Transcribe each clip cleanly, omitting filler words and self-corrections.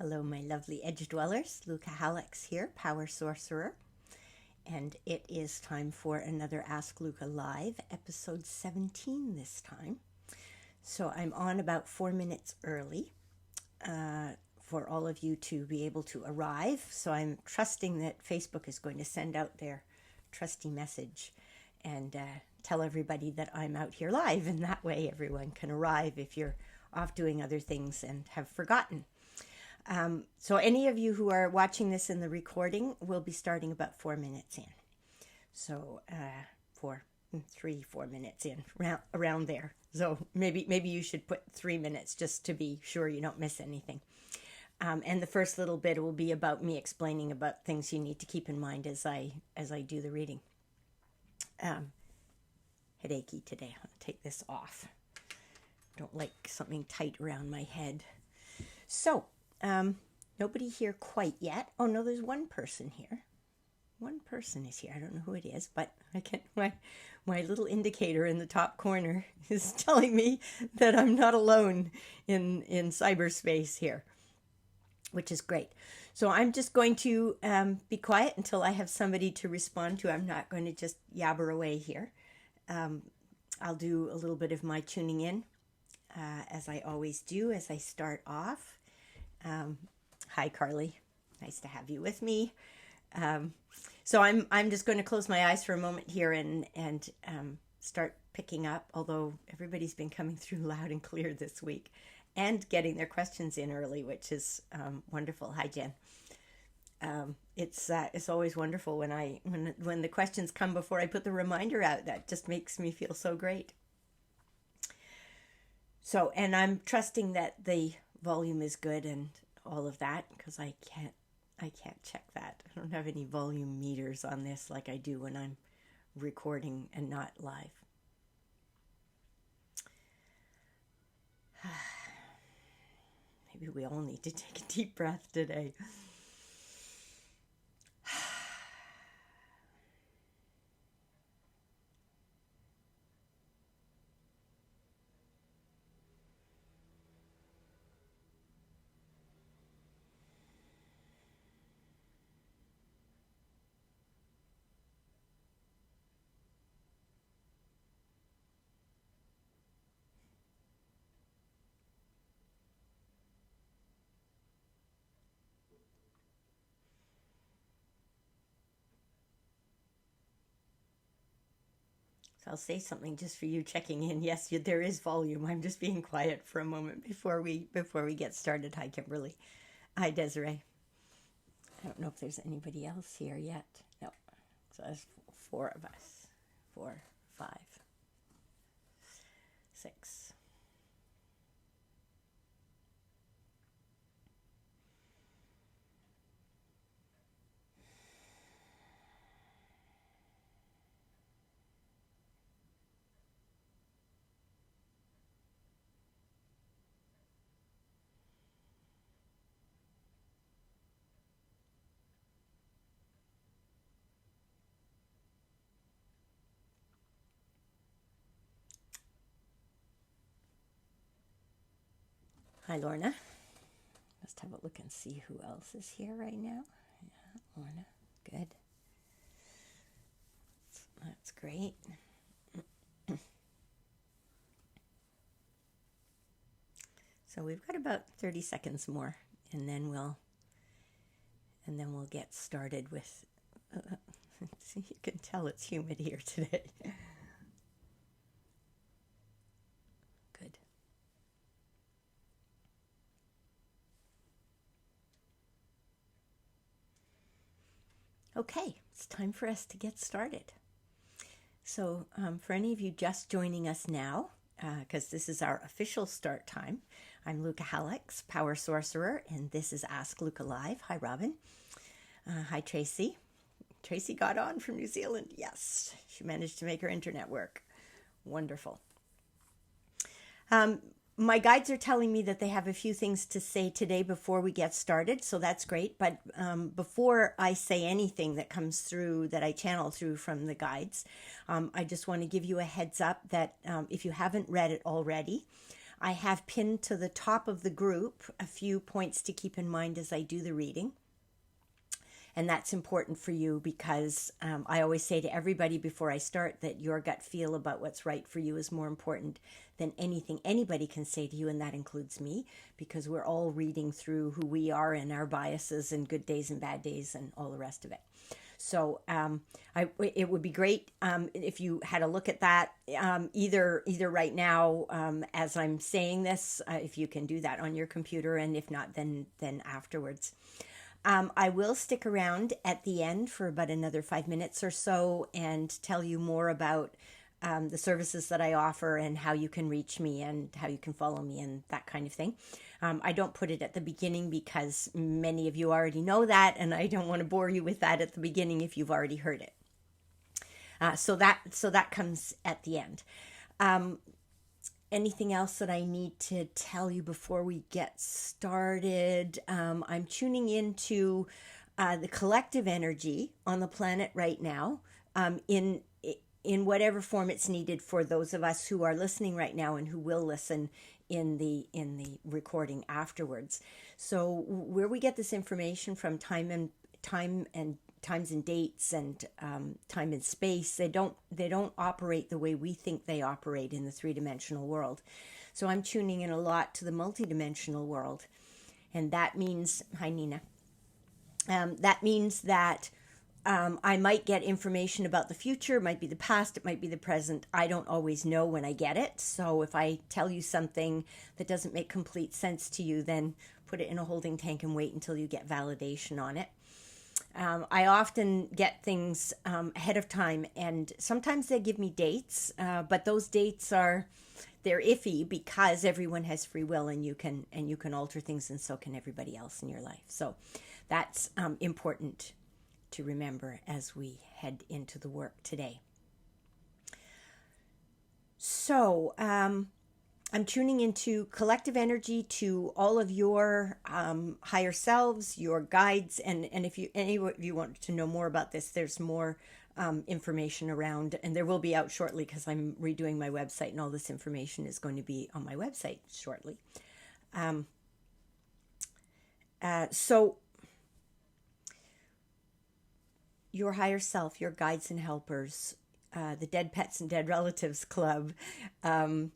Hello, my lovely edge dwellers. Lucca here, Power Sorcerer, and it is time for another Ask Lucca Live, episode 17 this time. So I'm on about 4 minutes early for all of you to be able to arrive. So I'm trusting that Facebook is going to send out their trusty message and tell everybody that I'm out here live, and that way everyone can arrive if you're off doing other things and have forgotten. So any of you who are watching this in the recording will be starting about 4 minutes in. So 4 minutes in, around there. So maybe you should put 3 minutes just to be sure you don't miss anything. And the first little bit will be about me explaining about things you need to keep in mind as I do the reading. Headachy today. I'll take this off. Don't like something tight around my head. So. Nobody here quite yet. Oh no, there's one person here. One person is here. I don't know who it is, but I can my little indicator in the top corner is telling me that I'm not alone in cyberspace here, which is great. So I'm just going to be quiet until I have somebody to respond to. I'm not going to just yabber away here. I'll do a little bit of my tuning in, as I always do as I start off. Hi, Carly. Nice to have you with me. So I'm just going to close my eyes for a moment here and start picking up, although everybody's been coming through loud and clear this week and getting their questions in early, which is wonderful. Hi, Jen. It's always wonderful when the questions come before I put the reminder out. That just makes me feel so great. So, and I'm trusting that the volume is good and all of that, because I can't check that. I don't have any volume meters on this like I do when I'm recording and not live. Maybe we all need to take a deep breath today. So I'll say something just for you checking in. Yes, there is volume. I'm just being quiet for a moment before we get started. Hi, Kimberly. Hi, Desiree. I don't know if there's anybody else here yet. No. So there's 4 of us. 4, 5, 6. Hi, Lorna. Let's have a look and see who else is here right now. Yeah, Lorna. Good. That's great. So we've got about 30 seconds more, and then we'll get started with. You can tell it's humid here today. Good. Okay, it's time for us to get started. So for any of you just joining us now, because this is our official start time, I'm Lucca, Power Sorcerer, and this is Ask Lucca Live. Hi, Robin. Hi, Tracy. Tracy got on from New Zealand. Yes, she managed to make her internet work. Wonderful. My guides are telling me that they have a few things to say today before we get started, so that's great. But before I say anything that comes through, that I channel through from the guides, I just want to give you a heads up that if you haven't read it already, I have pinned to the top of the group a few points to keep in mind as I do the reading. And that's important for you because I always say to everybody before I start that your gut feel about what's right for you is more important than anything anybody can say to you, and that includes me, because we're all reading through who we are and our biases and good days and bad days and all the rest of it. So it would be great if you had a look at that either right now as I'm saying this, if you can do that on your computer, and if not, then afterwards. I will stick around at the end for about another 5 minutes or so and tell you more about the services that I offer and how you can reach me and how you can follow me and that kind of thing. I don't put it at the beginning because many of you already know that, and I don't want to bore you with that at the beginning if you've already heard it. So that comes at the end. Anything else that I need to tell you before we get started? I'm tuning into the collective energy on the planet right now, in whatever form it's needed for those of us who are listening right now and who will listen in the recording afterwards. So where we get this information from, times and dates and time and space, they don't operate the way we think they operate in the three-dimensional world. So I'm tuning in a lot to the multidimensional world, and that means, hi Nina, that means that I might get information about the future. It might be the past, it might be the present. I don't always know when I get it. So if I tell you something that doesn't make complete sense to you, then put it in a holding tank and wait until you get validation on it. I often get things ahead of time, and sometimes they give me dates, but those dates they're iffy because everyone has free will, and you can alter things, and so can everybody else in your life. So that's important to remember as we head into the work today. So I'm tuning into collective energy to all of your higher selves, your guides, and if any of you want to know more about this, there's more information around, and there will be out shortly because I'm redoing my website, and all this information is going to be on my website shortly. So your higher self, your guides and helpers, the Dead Pets and Dead Relatives Club, the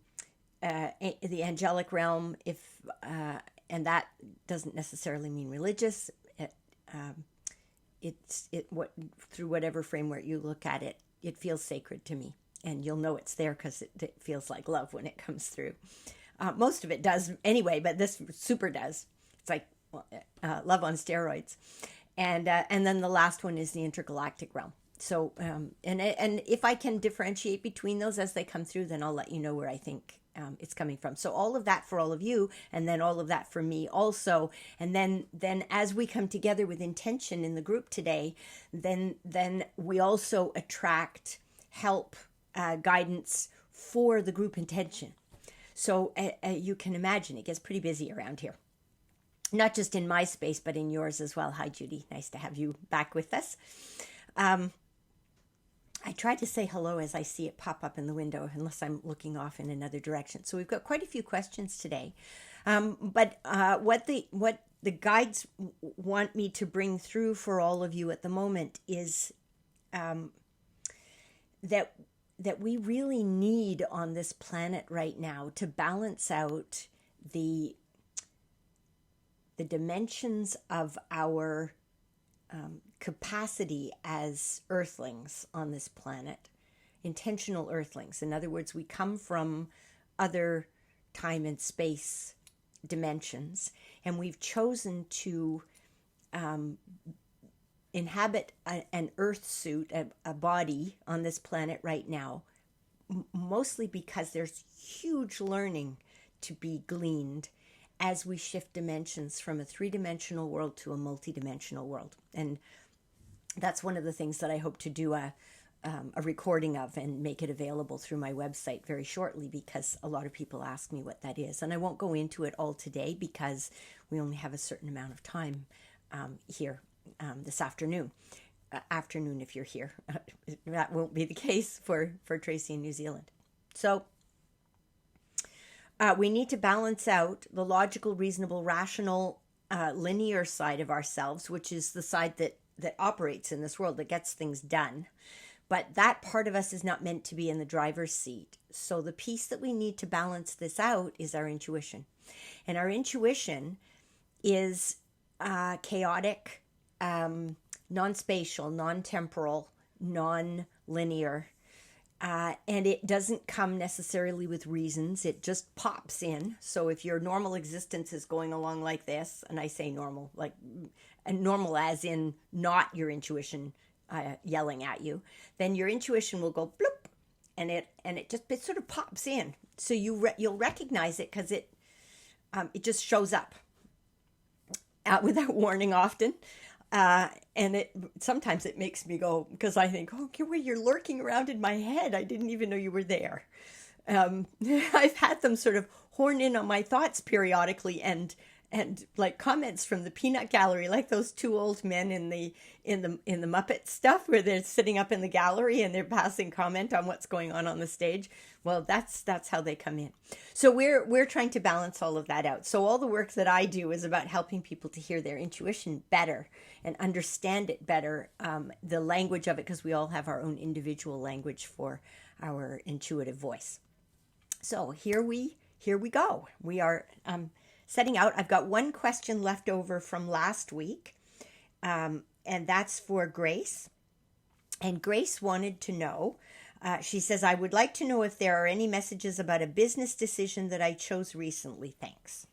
angelic realm, and that doesn't necessarily mean religious. Through whatever framework you look at it, it feels sacred to me, and you'll know it's there because it feels like love when it comes through. Most of it does anyway, but this super does. It's like love on steroids. And then the last one is the intergalactic realm. So and if I can differentiate between those as they come through, then I'll let you know where I think it's coming from. So all of that for all of you, and then all of that for me also. And then as we come together with intention in the group today, then we also attract help, guidance for the group intention. So you can imagine it gets pretty busy around here. Not just in my space, but in yours as well. Hi, Judy. Nice to have you back with us. I try to say hello as I see it pop up in the window, unless I'm looking off in another direction. So we've got quite a few questions today. But what the guides want me to bring through for all of you at the moment is that we really need on this planet right now to balance out the dimensions of our capacity as earthlings on this planet, intentional earthlings. In other words, we come from other time and space dimensions, and we've chosen to inhabit an earth suit, a body on this planet right now, mostly because there's huge learning to be gleaned as we shift dimensions from a three-dimensional world to a multi-dimensional world. And that's one of the things that I hope to do a recording of and make it available through my website very shortly, because a lot of people ask me what that is. And I won't go into it all today because we only have a certain amount of time here this afternoon. Afternoon if you're here. That won't be the case for Tracy in New Zealand. So we need to balance out the logical, reasonable, rational, linear side of ourselves, which is the side that operates in this world, that gets things done. But that part of us is not meant to be in the driver's seat. So the piece that we need to balance this out is our intuition. And our intuition is chaotic, non-spatial, non-temporal, non-linear. And it doesn't come necessarily with reasons. It just pops in. So if your normal existence is going along like this, and I say normal, like normal as in not your intuition yelling at you, then your intuition will go bloop, and it sort of pops in. So you'll recognize it because it just shows up without warning often. And sometimes it makes me go, because I think, oh, okay, well, you're lurking around in my head. I didn't even know you were there. I've had them sort of horn in on my thoughts periodically, and like comments from the peanut gallery, like those two old men in the Muppet stuff, where they're sitting up in the gallery and they're passing comment on what's going on the stage. Well, that's how they come in. So we're trying to balance all of that out. So all the work that I do is about helping people to hear their intuition better and understand it better, the language of it, because we all have our own individual language for our intuitive voice. So here we go. We are setting out. I've got one question left over from last week, and that's for Grace. And Grace wanted to know, she says, I would like to know if there are any messages about a business decision that I chose recently. Thanks.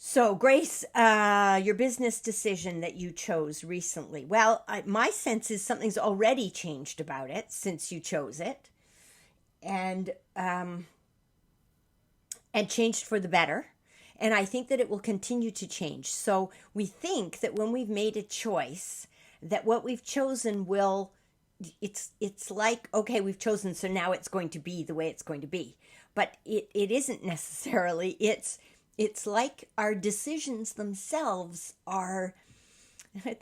So Grace, your business decision that you chose recently. Well, my sense is something's already changed about it since you chose it, and changed for the better. And I think that it will continue to change. So we think that when we've made a choice, that what we've chosen it's like, okay, we've chosen, so now it's going to be the way it's going to be. But it isn't necessarily. It's like our decisions themselves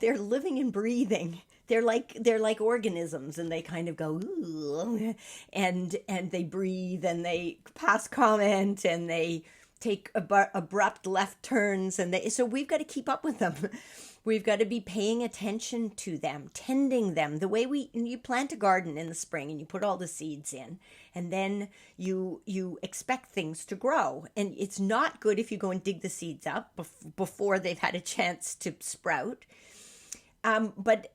they're living and breathing. They're like organisms, and they kind of go, ooh, and they breathe, and they pass comment, and they take abrupt left turns, and so we've got to keep up with them. We've got to be paying attention to them, tending them the way you plant a garden in the spring, and you put all the seeds in, and then you expect things to grow. And it's not good if you go and dig the seeds up before they've had a chance to sprout. But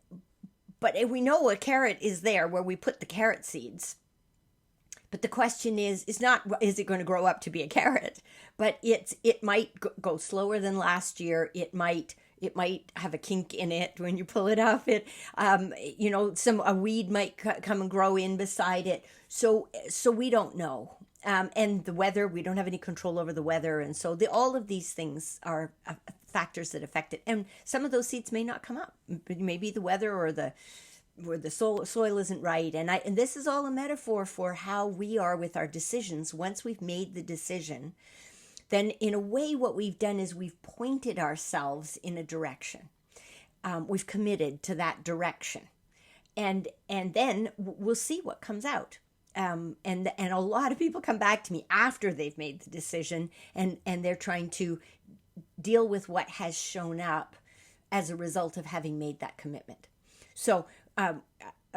if we know a carrot is there where we put the carrot seeds. But the question is not, is it going to grow up to be a carrot? But it might go slower than last year. It might have a kink in it when you pull it up. A weed might come and grow in beside it. So we don't know. And the weather, we don't have any control over the weather. And so all of these things are factors that affect it. And some of those seeds may not come up. Maybe the weather or the soil isn't right. And this is all a metaphor for how we are with our decisions. Once we've made the decision, then in a way what we've done is we've pointed ourselves in a direction. We've committed to that direction. And then we'll see what comes out. And a lot of people come back to me after they've made the decision, and they're trying to deal with what has shown up as a result of having made that commitment. So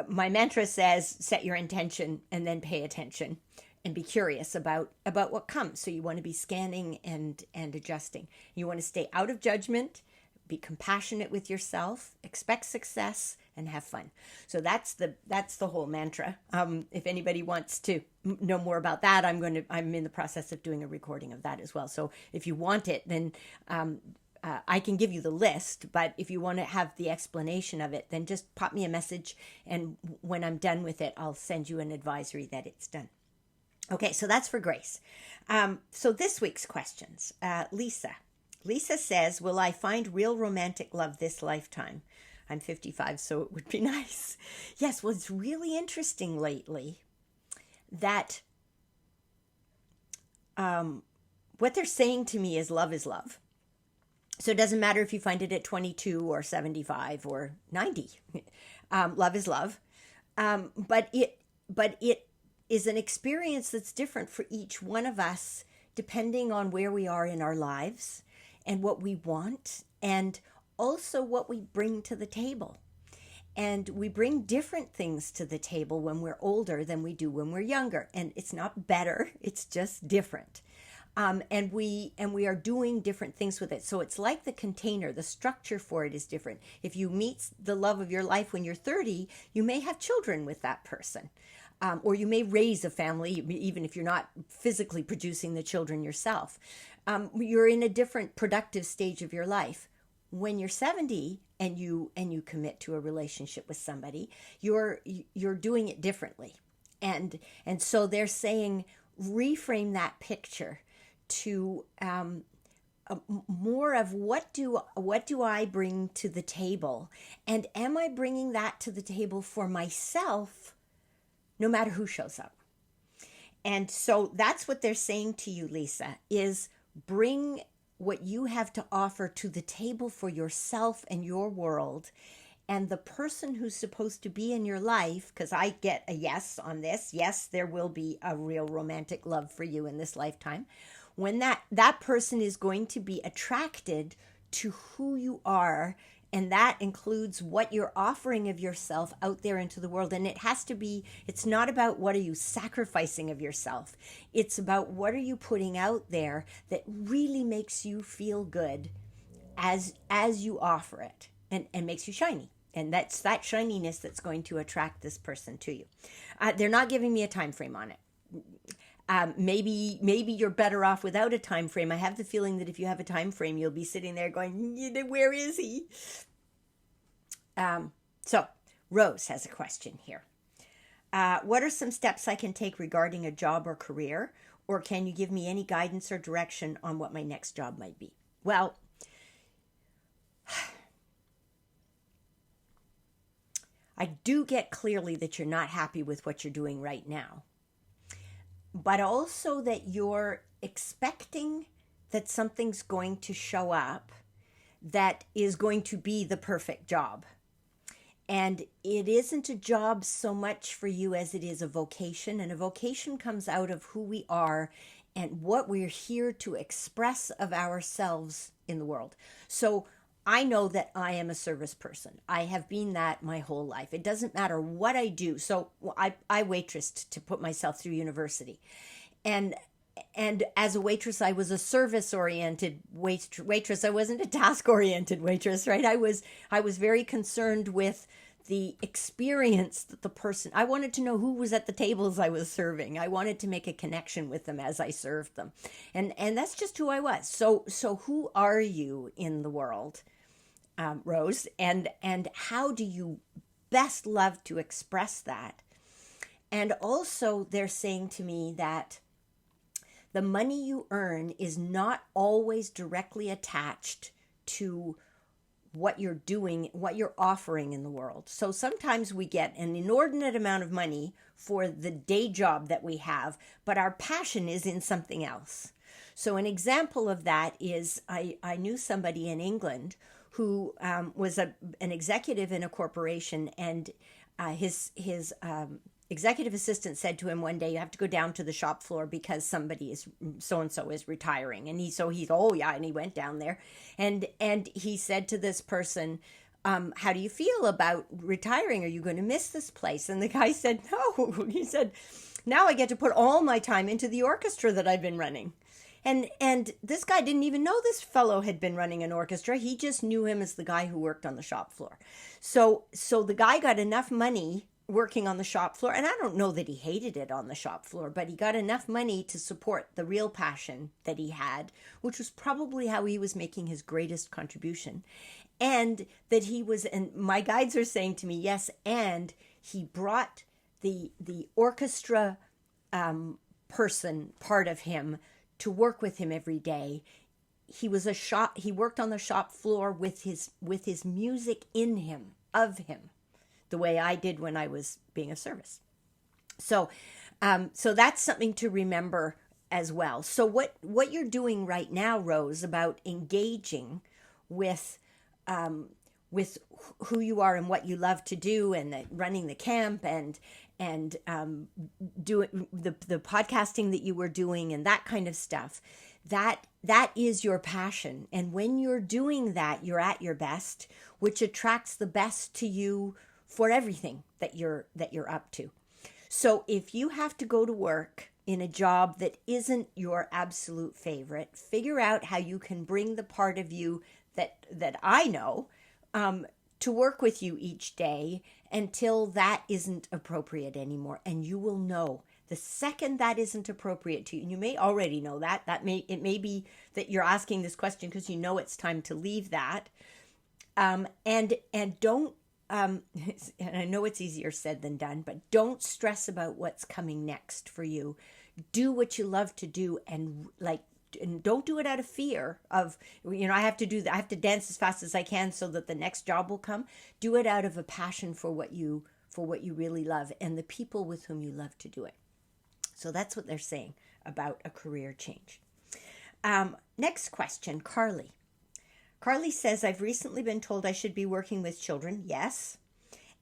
my mantra says, set your intention and then pay attention and be curious about what comes. So you want to be scanning and adjusting. You want to stay out of judgment, be compassionate with yourself, expect success, and have fun. So that's the whole mantra. If anybody wants to know more about that, I'm in the process of doing a recording of that as well. So if you want it, then I can give you the list, but if you want to have the explanation of it, then just pop me a message, and when I'm done with it, I'll send you an advisory that it's done. Okay, so that's for Grace. So this week's questions. Lisa. Lisa says, will I find real romantic love this lifetime? I'm 55, so it would be nice. Yes, well, it's really interesting lately that what they're saying to me is love is love. So it doesn't matter if you find it at 22 or 75 or 90. Love is love. But is an experience that's different for each one of us, depending on where we are in our lives and what we want, and also what we bring to the table. And we bring different things to the table when we're older than we do when we're younger. And it's not better, it's just different. And we are doing different things with it. So it's like the container, the structure for it is different. If you meet the love of your life when you're 30, you may have children with that person. Or you may raise a family, even if you're not physically producing the children yourself. You're in a different productive stage of your life. When you're 70 and you commit to a relationship with somebody, you're doing it differently. And so they're saying, reframe that picture to more of what do I bring to the table, and am I bringing that to the table for myself, no matter who shows up? And so that's what they're saying to you, Lisa, is bring what you have to offer to the table for yourself and your world. And the person who's supposed to be in your life, because I get a yes on this, yes, there will be a real romantic love for you in this lifetime. When that person is going to be attracted to who you are, and that includes what you're offering of yourself out there into the world. And it has to be, it's not about what are you sacrificing of yourself. It's about what are you putting out there that really makes you feel good as you offer it, and makes you shiny. And that's that shininess that's going to attract this person to you. They're not giving me a time frame on it. Maybe you're better off without a time frame. I have the feeling that if you have a time frame, you'll be sitting there going, where is he? So Rose has a question here. What are some steps I can take regarding a job or career? Or can you give me any guidance or direction on what my next job might be? Well, I do get clearly that you're not happy with what you're doing right now, but also that you're expecting that something's going to show up that is going to be the perfect job. And it isn't a job so much for you as it is a vocation. And a vocation comes out of who we are and what we're here to express of ourselves in the world. So I know that I am a service person. I have been that my whole life. It doesn't matter what I do. So I waitressed to put myself through university. And as a waitress, I was a service-oriented waitress. I wasn't a task-oriented waitress, right? I was very concerned with the experience that the person, I wanted to know who was at the tables I was serving. I wanted to make a connection with them as I served them. And that's just who I was. So who are you in the world, Rose? And how do you best love to express that? And also they're saying to me that the money you earn is not always directly attached to what you're doing, what you're offering in the world. So sometimes we get an inordinate amount of money for the day job that we have, but our passion is in something else. So an example of that is I knew somebody in England who was an executive in a corporation, and his executive assistant said to him one day, you have to go down to the shop floor because somebody is so-and-so is retiring. And he's, oh yeah. And he went down there and he said to this person, how do you feel about retiring? Are you going to miss this place? And the guy said, no. He said, now I get to put all my time into the orchestra that I've been running. And this guy didn't even know this fellow had been running an orchestra. He just knew him as the guy who worked on the shop floor. So the guy got enough money working on the shop floor, and I don't know that he hated it on the shop floor, but he got enough money to support the real passion that he had, which was probably how he was making his greatest contribution. And that he was, and my guides are saying to me, yes, and he brought the orchestra person part of him to work with him every day. He worked on the shop floor with his music in him, of him, the way I did when I was being of service. So that's something to remember as well. So what you're doing right now, Rose, about engaging with who you are and what you love to do, and running the camp, and doing the podcasting that you were doing and that kind of stuff. That is your passion. And when you're doing that, you're at your best, which attracts the best to you for everything that you're up to. So if you have to go to work in a job that isn't your absolute favorite, figure out how you can bring the part of you that I know to work with you each day until that isn't appropriate anymore. And you will know the second that isn't appropriate to you. And you may already know that. It may be that you're asking this question because you know it's time to leave that. And don't, and I know it's easier said than done, but don't stress about what's coming next for you. Do what you love to do, and don't do it out of fear of, I have to do that. I have to dance as fast as I can so that the next job will come. Do it out of a passion for what you really love and the people with whom you love to do it. So that's what they're saying about a career change. Next question, Carly. Carly says, I've recently been told I should be working with children. Yes.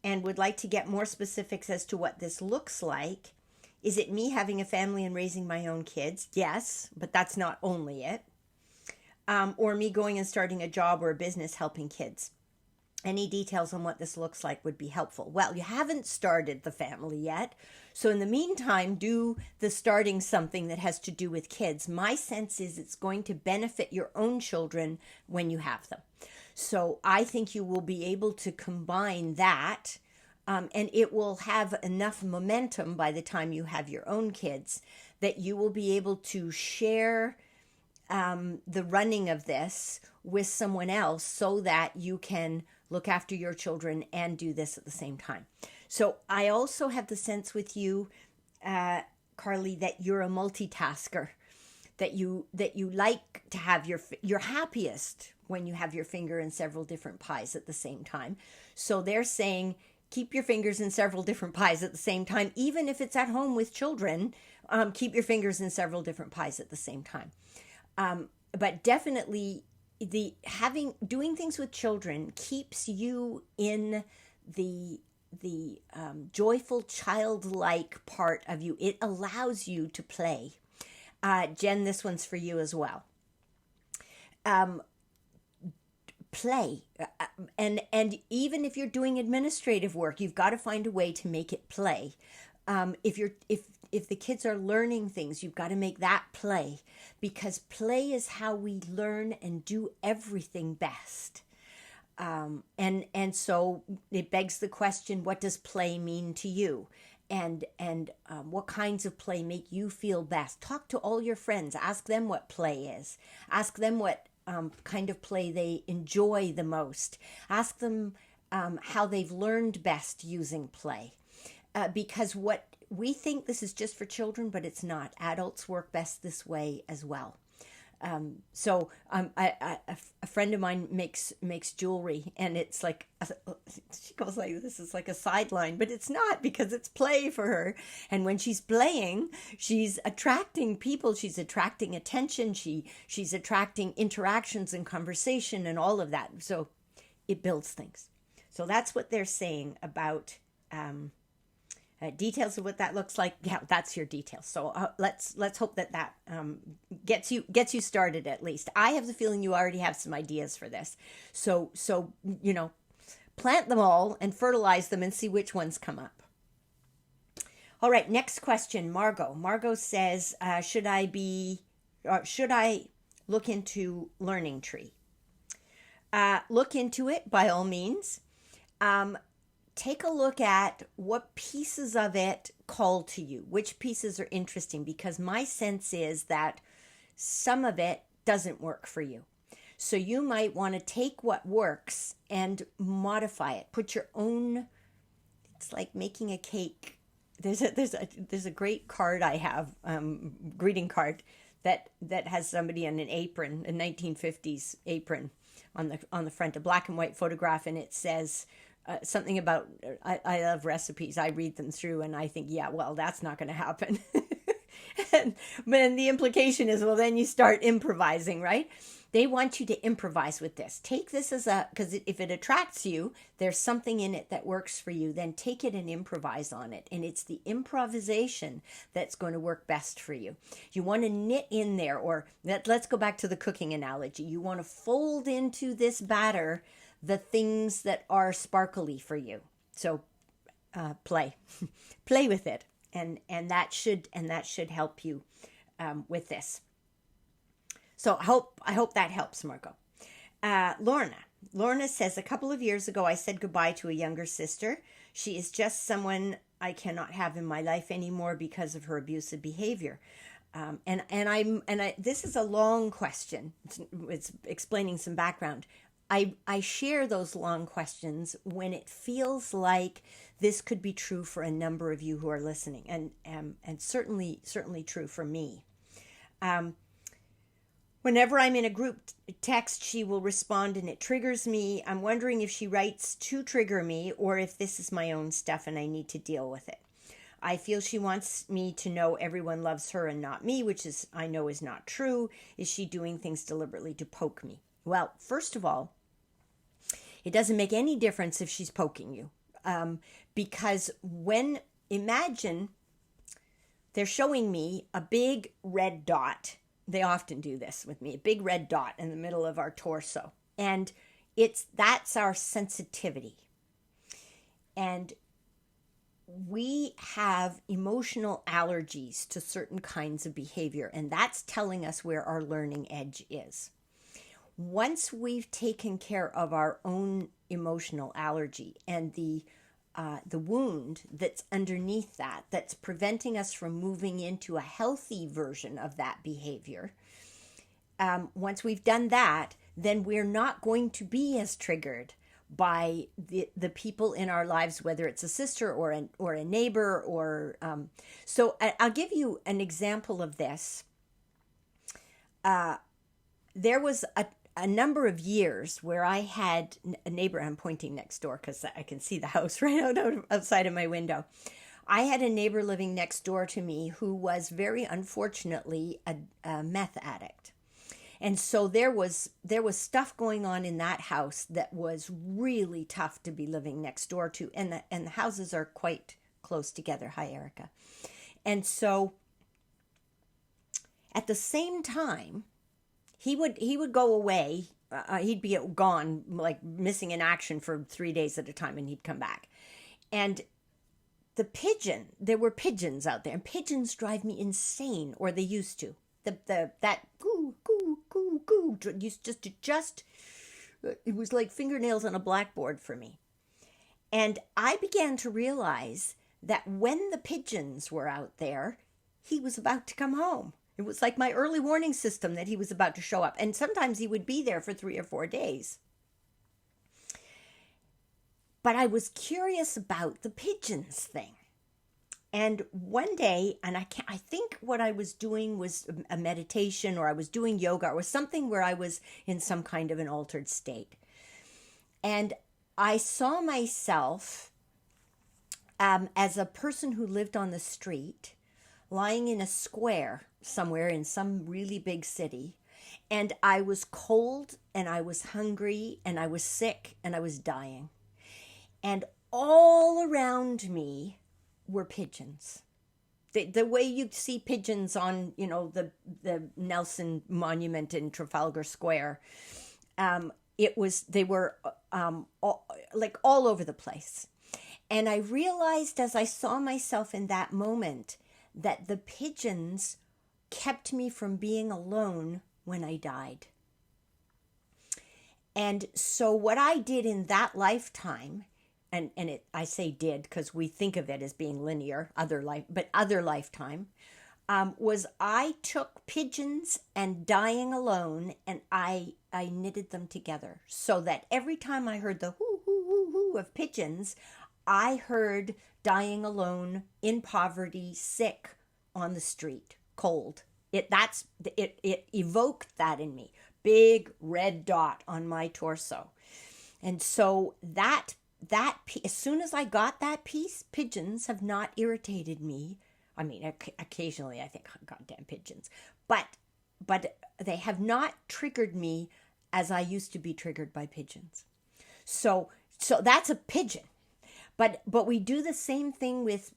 And would like to get more specifics as to what this looks like. Is it me having a family and raising my own kids? Yes, but that's not only it. Or me going and starting a job or a business helping kids. Any details on what this looks like would be helpful. Well, you haven't started the family yet. So in the meantime, do the starting something that has to do with kids. My sense is it's going to benefit your own children when you have them. So I think you will be able to combine that. And it will have enough momentum by the time you have your own kids that you will be able to share the running of this with someone else so that you can look after your children and do this at the same time. So I also have the sense with you, Carly, that you're a multitasker, that you like to have you're happiest when you have your finger in several different pies at the same time. So they're saying, keep your fingers in several different pies at the same time. Even if it's at home with children, keep your fingers in several different pies at the same time. But definitely doing things with children keeps you in the joyful childlike part of you. It allows you to play. Jen, this one's for you as well. Play. And even if you're doing administrative work, you've got to find a way to make it play. If the kids are learning things, you've got to make that play, because play is how we learn and do everything best. And so it begs the question, what does play mean to you? And what kinds of play make you feel best? Talk to all your friends. Ask them what play is. Ask them what kind of play they enjoy the most. Ask them how they've learned best using play. Because what we think this is just for children, but it's not. Adults work best this way as well. So a friend of mine makes jewelry, and it's like, she goes like, this is like a sideline, but it's not, because it's play for her. And when she's playing, she's attracting people, she's attracting attention, she's attracting interactions and conversation and all of that. So it builds things. So that's what they're saying about details of what that looks like. Yeah, that's your details. So let's hope that gets you started at least. I have the feeling you already have some ideas for this. So plant them all and fertilize them and see which ones come up. All right, next question, Margot. Margot says, should I look into Learning Tree? Look into it by all means. Take a look at what pieces of it call to you, which pieces are interesting, because my sense is that some of it doesn't work for you. So you might want to take what works and modify it. Put your own, it's like making a cake. There's a great card I have, greeting card that has somebody on an apron, a 1950s apron on the front, a black and white photograph, and it says, something about, I love recipes. I read them through and I think, yeah, well, that's not going to happen. And the implication is, well, then you start improvising, right? They want you to improvise with this. Take this because if it attracts you, there's something in it that works for you, then take it and improvise on it. And it's the improvisation that's going to work best for you. You want to knit in there, or let's go back to the cooking analogy. You want to fold into this batter the things that are sparkly for you. So play with it. And that should help you with this. So I hope that helps, Marco. Lorna says, a couple of years ago, I said goodbye to a younger sister. She is just someone I cannot have in my life anymore because of her abusive behavior. This is a long question. It's explaining some background. I share those long questions when it feels like this could be true for a number of you who are listening, and certainly true for me. Whenever I'm in a group text, she will respond and it triggers me. I'm wondering if she writes to trigger me or if this is my own stuff and I need to deal with it. I feel she wants me to know everyone loves her and not me, which I know is not true. Is she doing things deliberately to poke me? Well, first of all, it doesn't make any difference if she's poking you. Because imagine they're showing me a big red dot. They often do this with me, a big red dot in the middle of our torso. And that's our sensitivity. And we have emotional allergies to certain kinds of behavior, and that's telling us where our learning edge is. Once we've taken care of our own emotional allergy and the wound that's underneath that's preventing us from moving into a healthy version of that behavior, once we've done that, then we're not going to be as triggered by the people in our lives, whether it's a sister or a neighbor so I'll give you an example of this. There was a number of years where I had a neighbor. I'm pointing next door because I can see the house right outside of my window. I had a neighbor living next door to me who was very unfortunately a meth addict. And so there was stuff going on in that house that was really tough to be living next door to. And the houses are quite close together. Hi, Erica. And so at the same time, he would go away. He'd be gone, like missing in action for 3 days at a time, and he'd come back. And there were pigeons out there, and pigeons drive me insane, or they used to. That goo goo goo goo used just it was like fingernails on a blackboard for me. And I began to realize that when the pigeons were out there, he was about to come home. It was like my early warning system that he was about to show up. And sometimes he would be there for 3 or 4 days. But I was curious about the pigeons thing. And one day, and I think what I was doing was a meditation, or I was doing yoga, or something where I was in some kind of an altered state. And I saw myself as a person who lived on the street, lying in a square somewhere in some really big city, and I was cold and I was hungry and I was sick and I was dying, and all around me were pigeons. The way you'd see pigeons on the Nelson Monument in Trafalgar Square, they were all over the place. And I realized as I saw myself in that moment that the pigeons kept me from being alone when I died. And so what I did in that lifetime, I say did because we think of it as being linear, other lifetime, was I took pigeons and dying alone, and I knitted them together so that every time I heard the hoo hoo hoo hoo of pigeons, I heard dying alone, in poverty, sick, on the street, cold. It evoked that in me. Big red dot on my torso. And so that as soon as I got that piece, pigeons have not irritated me. I mean, occasionally I think, oh, goddamn pigeons. But they have not triggered me as I used to be triggered by pigeons. So that's a pigeon. But we do the same thing with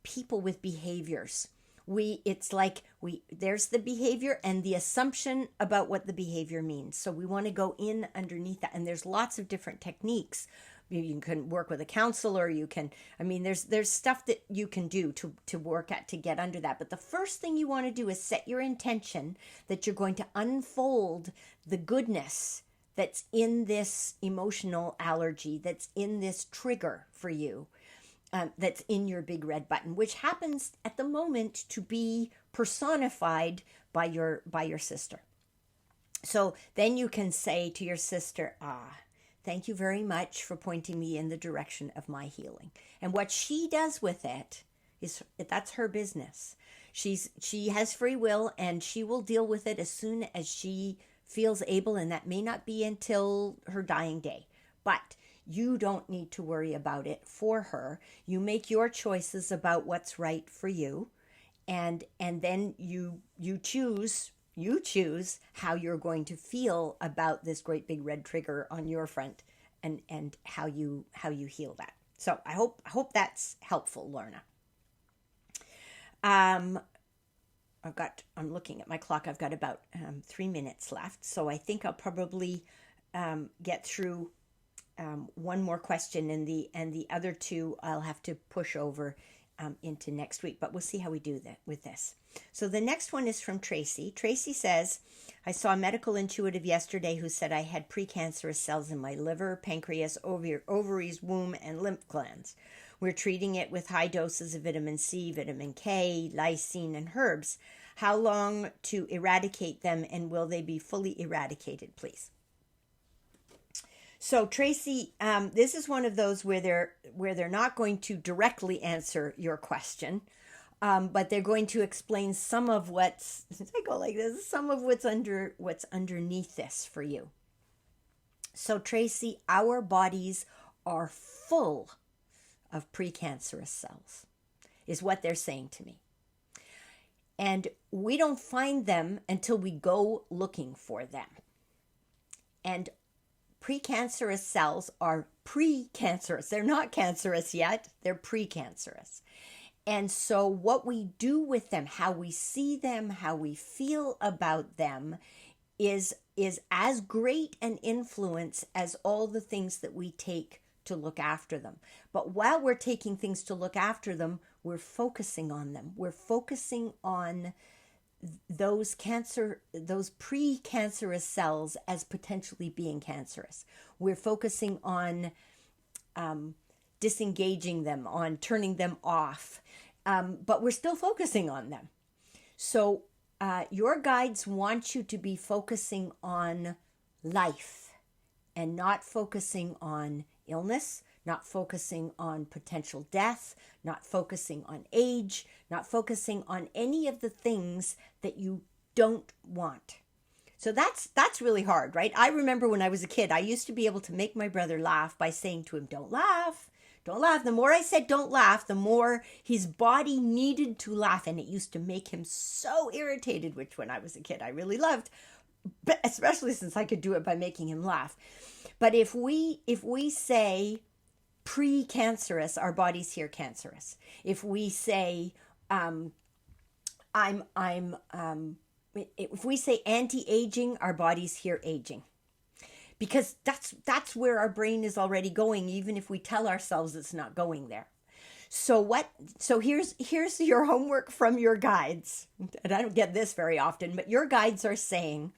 people with behaviors. It's like there's the behavior and the assumption about what the behavior means. So we want to go in underneath that. And there's lots of different techniques. You can work with a counselor. There's stuff that you can do to work at, to get under that. But the first thing you want to do is set your intention that you're going to unfold the goodness that's in this emotional allergy, that's in this trigger for you, that's in your big red button, which happens at the moment to be personified by your sister. So then you can say to your sister, thank you very much for pointing me in the direction of my healing. And what she does with it that's her business. She has free will, and she will deal with it as soon as she feels able, and that may not be until her dying day. But you don't need to worry about it for her. You make your choices about what's right for you, and then you choose how you're going to feel about this great big red trigger on your front, and how you heal that. So I hope that's helpful, Lorna. I'm looking at my clock. I've got about 3 minutes left. So I think I'll probably get through one more question, and the other two I'll have to push over into next week. But we'll see how we do that with this. So the next one is from Tracy. Tracy says, I saw a medical intuitive yesterday who said I had precancerous cells in my liver, pancreas, ovaries, womb, and lymph glands. We're treating it with high doses of vitamin C, vitamin K, lysine, and herbs. How long to eradicate them, and will they be fully eradicated, please? So Tracy, this is one of those where they're not going to directly answer your question, but they're going to explain some of what's underneath this for you. So Tracy, our bodies are full of precancerous cells, is what they're saying to me. And we don't find them until we go looking for them. And precancerous cells are precancerous. They're not cancerous yet. They're precancerous. And so what we do with them, how we see them, how we feel about them is as great an influence as all the things that we take to look after them. But while we're taking things to look after them, we're focusing on them. We're focusing on those precancerous cells as potentially being cancerous. We're focusing on disengaging them, on turning them off, but we're still focusing on them. So your guides want you to be focusing on life and not focusing on illness, not focusing on potential death, not focusing on age, not focusing on any of the things that you don't want. So that's really hard, right? I remember when I was a kid, I used to be able to make my brother laugh by saying to him, don't laugh, don't laugh. The more I said don't laugh, the more his body needed to laugh, and it used to make him so irritated, which when I was a kid I really loved, but especially since I could do it by making him laugh. But if we say precancerous, our body's here cancerous. If we say if we say anti-aging, our body's here aging. Because that's where our brain is already going, even if we tell ourselves it's not going there. So here's your homework from your guides. And I don't get this very often, but your guides are saying,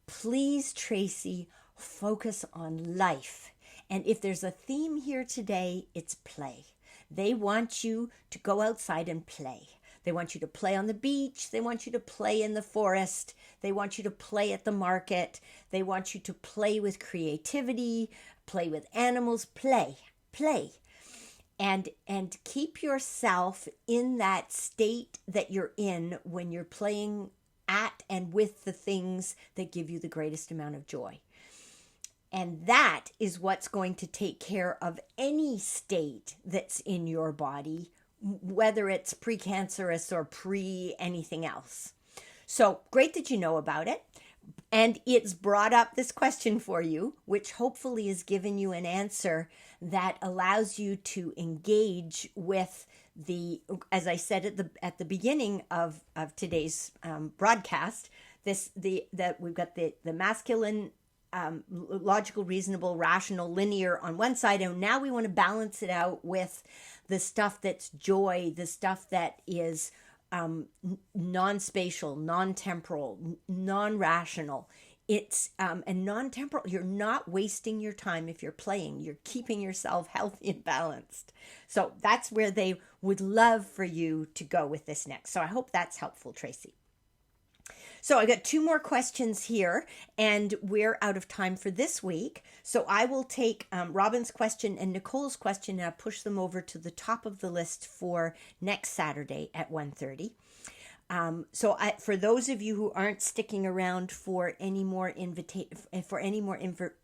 please, Tracy, focus on life. And if there's a theme here today, it's play. They want you to go outside and play. They want you to play on the beach. They want you to play in the forest. They want you to play at the market. They want you to play with creativity, play with animals, play. And keep yourself in that state that you're in when you're playing at and with the things that give you the greatest amount of joy. And that is what's going to take care of any state that's in your body, whether it's precancerous or pre anything else. So great that you know about it. And it's brought up this question for you, which hopefully has given you an answer that allows you to engage with as I said at the beginning of today's broadcast, that we've got the masculine, logical, reasonable, rational, linear on one side, and now we want to balance it out with the stuff that's joy, the stuff that is non-spatial, non-temporal, non-rational. It's and non-temporal. You're not wasting your time if you're playing. You're keeping yourself healthy and balanced. So that's where they would love for you to go with this next. So I hope that's helpful, Tracy. So I got 2 more questions here, and we're out of time for this week. So I will take Robin's question and Nicole's question, and I'll push them over to the top of the list for next Saturday at 1:30. For those of you who aren't sticking around for any more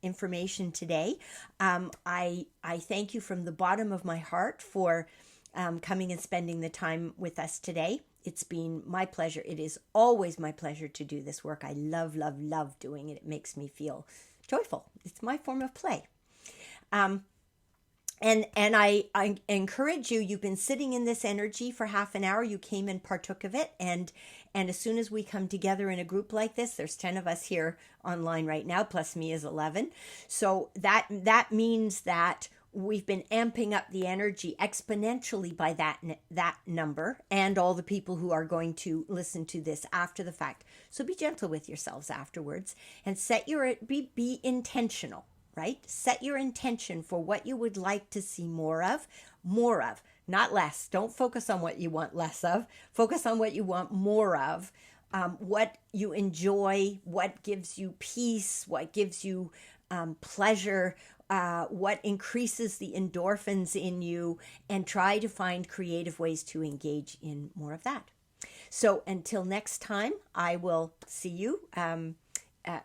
information today, I thank you from the bottom of my heart for coming and spending the time with us today. It's been my pleasure. It is always my pleasure to do this work. I love, love, love doing it. It makes me feel joyful. It's my form of play. And I encourage you, you've been sitting in this energy for half an hour. You came and partook of it. And as soon as we come together in a group like this, there's 10 of us here online right now, plus me is 11. So that means that we've been amping up the energy exponentially by that number, and all the people who are going to listen to this after the fact. So be gentle with yourselves afterwards, and be intentional, right? Set your intention for what you would like to see more of, not less. Don't focus on what you want less of. Focus on what you want more of. What you enjoy, what gives you peace, what gives you pleasure, what increases the endorphins in you, and try to find creative ways to engage in more of that. So until next time, I will see you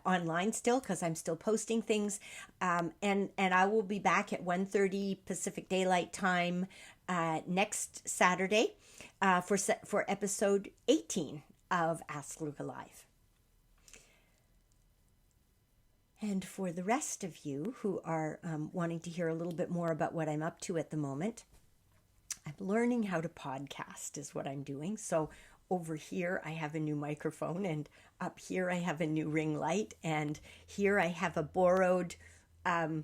online still, because I'm still posting things, and I will be back at 1:30 Pacific Daylight Time next Saturday for episode 18 of Ask Lucca Live. And for the rest of you who are wanting to hear a little bit more about what I'm up to at the moment, I'm learning how to podcast is what I'm doing. So over here I have a new microphone, and up here I have a new ring light, and here I have a borrowed I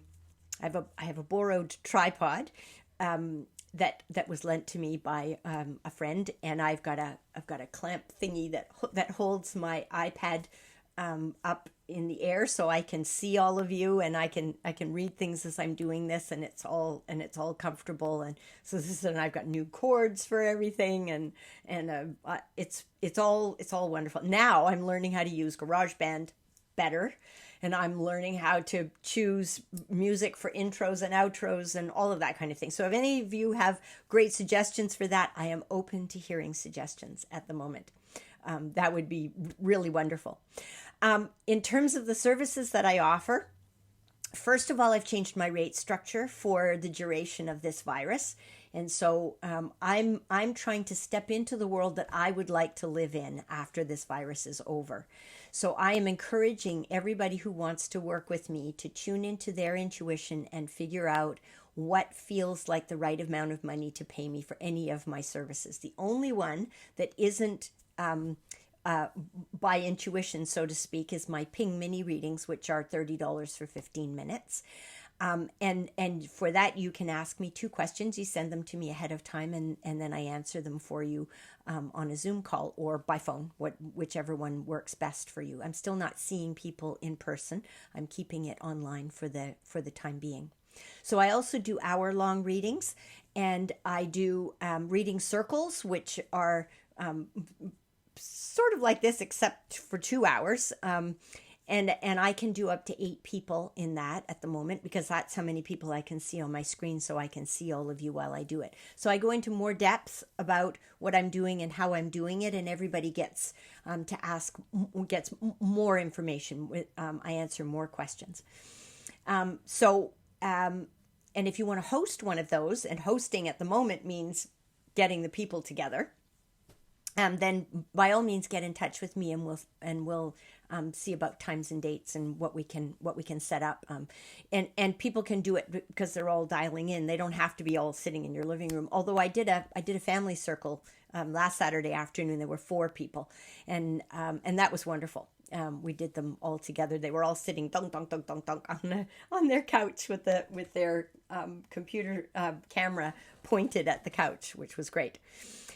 have a borrowed tripod that was lent to me by a friend, and I've got a clamp thingy that holds my iPad up in the air, so I can see all of you, and I can read things as I'm doing this, and it's all comfortable. And so I've got new cords for everything, and it's all wonderful. Now I'm learning how to use GarageBand better, and I'm learning how to choose music for intros and outros and all of that kind of thing. So if any of you have great suggestions for that, I am open to hearing suggestions at the moment. That would be really wonderful. In terms of the services that I offer, first of all, I've changed my rate structure for the duration of this virus. And so I'm trying to step into the world that I would like to live in after this virus is over. So I am encouraging everybody who wants to work with me to tune into their intuition and figure out what feels like the right amount of money to pay me for any of my services. The only one that isn't by intuition, so to speak, is my Ping mini readings, which are $30 for 15 minutes. And for that, you can ask me 2 questions. You send them to me ahead of time, and then I answer them for you on a Zoom call or by phone, whichever one works best for you. I'm still not seeing people in person. I'm keeping it online for the time being. So I also do hour-long readings, and I do reading circles, which are sort of like this, except for 2 hours. And I can do up to 8 people in that at the moment, because that's how many people I can see on my screen, so I can see all of you while I do it. So I go into more depth about what I'm doing and how I'm doing it, and everybody gets gets more information. I answer more questions. And if you want to host one of those, and hosting at the moment means getting the people together, then by all means get in touch with me, and we'll see about times and dates and what we can set up. And people can do it because they're all dialing in. They don't have to be all sitting in your living room. Although I did a family circle last Saturday afternoon. There were 4 people, and that was wonderful. We did them all together. They were all sitting dunk dunk dunk dunk dunk on their couch with their computer camera pointed at the couch, which was great.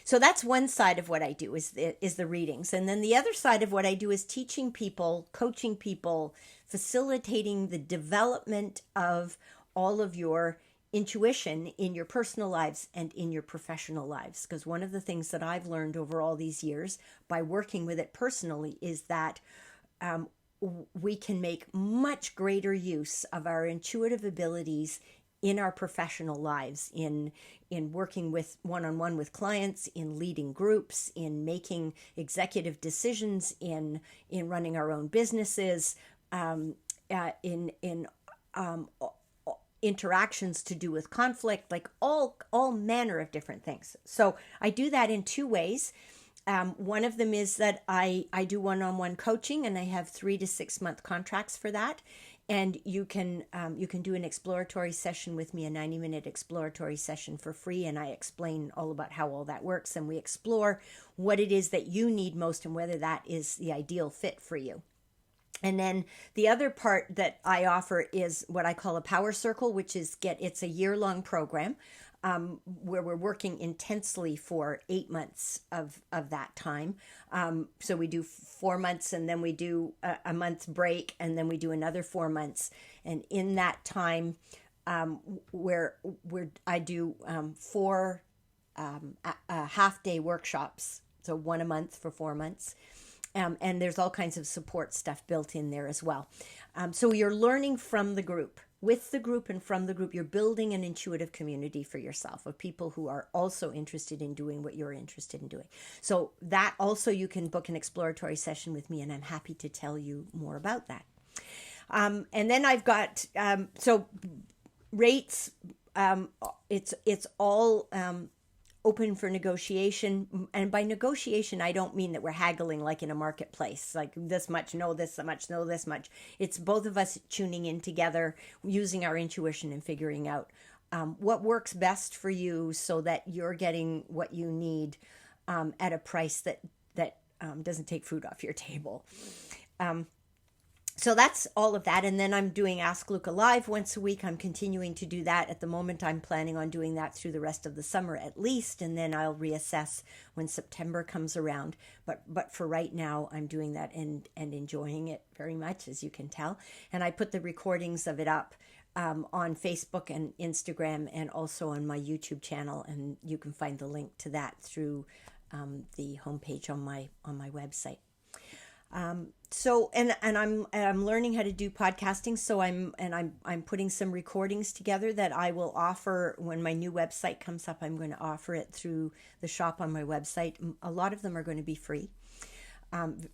So that's one side of what I do is the readings. And then the other side of what I do is teaching people, coaching people, facilitating the development of all of your intuition in your personal lives and in your professional lives. Because one of the things that I've learned over all these years by working with it personally is that we can make much greater use of our intuitive abilities in our professional lives, in working with one-on-one with clients, in leading groups, in making executive decisions, in running our own businesses, in interactions to do with conflict, like all manner of different things. So I do that in 2 ways. One of them is that I do one-on-one coaching, and I have 3 to 6 month contracts for that. And you can do an exploratory session with me, a 90-minute exploratory session for free, and I explain all about how all that works, and we explore what it is that you need most and whether that is the ideal fit for you. And then the other part that I offer is what I call a power circle, which is it's a year-long program where we're working intensely for 8 months of that time. So we do 4 months, and then we do a month break, and then we do another 4 months. And in that time, where I do 4 half-day workshops, so 1 a month for 4 months. And there's all kinds of support stuff built in there as well. So you're learning from the group. With the group and from the group, you're building an intuitive community for yourself of people who are also interested in doing what you're interested in doing. So that also, you can book an exploratory session with me, and I'm happy to tell you more about that. And then I've got, so rates, it's all open for negotiation. And by negotiation, I don't mean that we're haggling like in a marketplace, like this much, no, this much, no, this much. It's both of us tuning in together, using our intuition and figuring out what works best for you so that you're getting what you need at a price that doesn't take food off your table. So that's all of that. And then I'm doing Ask Lucca Live once a week. I'm continuing to do that. At the moment, I'm planning on doing that through the rest of the summer at least. And then I'll reassess when September comes around. But for right now, I'm doing that and enjoying it very much, as you can tell. And I put the recordings of it up on Facebook and Instagram, and also on my YouTube channel. And you can find the link to that through the homepage on my website. So I'm learning how to do podcasting. So I'm putting some recordings together that I will offer when my new website comes up. I'm going to offer it through the shop on my website. A lot of them are going to be free,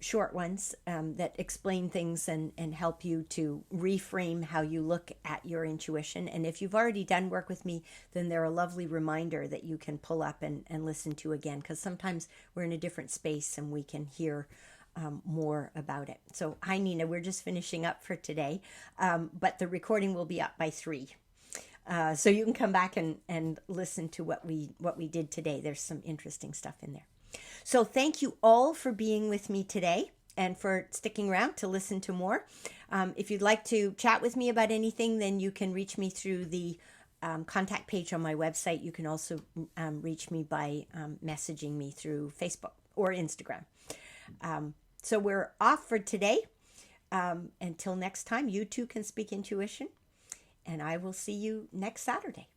short ones that explain things and help you to reframe how you look at your intuition. And if you've already done work with me, then they're a lovely reminder that you can pull up and listen to again, because sometimes we're in a different space and we can hear more about it. So hi Nina, we're just finishing up for today, but the recording will be up by 3. So you can come back and listen to what we did today. There's some interesting stuff in there. So thank you all for being with me today and for sticking around to listen to more. If you'd like to chat with me about anything, then you can reach me through the contact page on my website. You can also reach me by messaging me through Facebook or Instagram. So we're off for today. Until next time, you too can speak intuition, and I will see you next Saturday.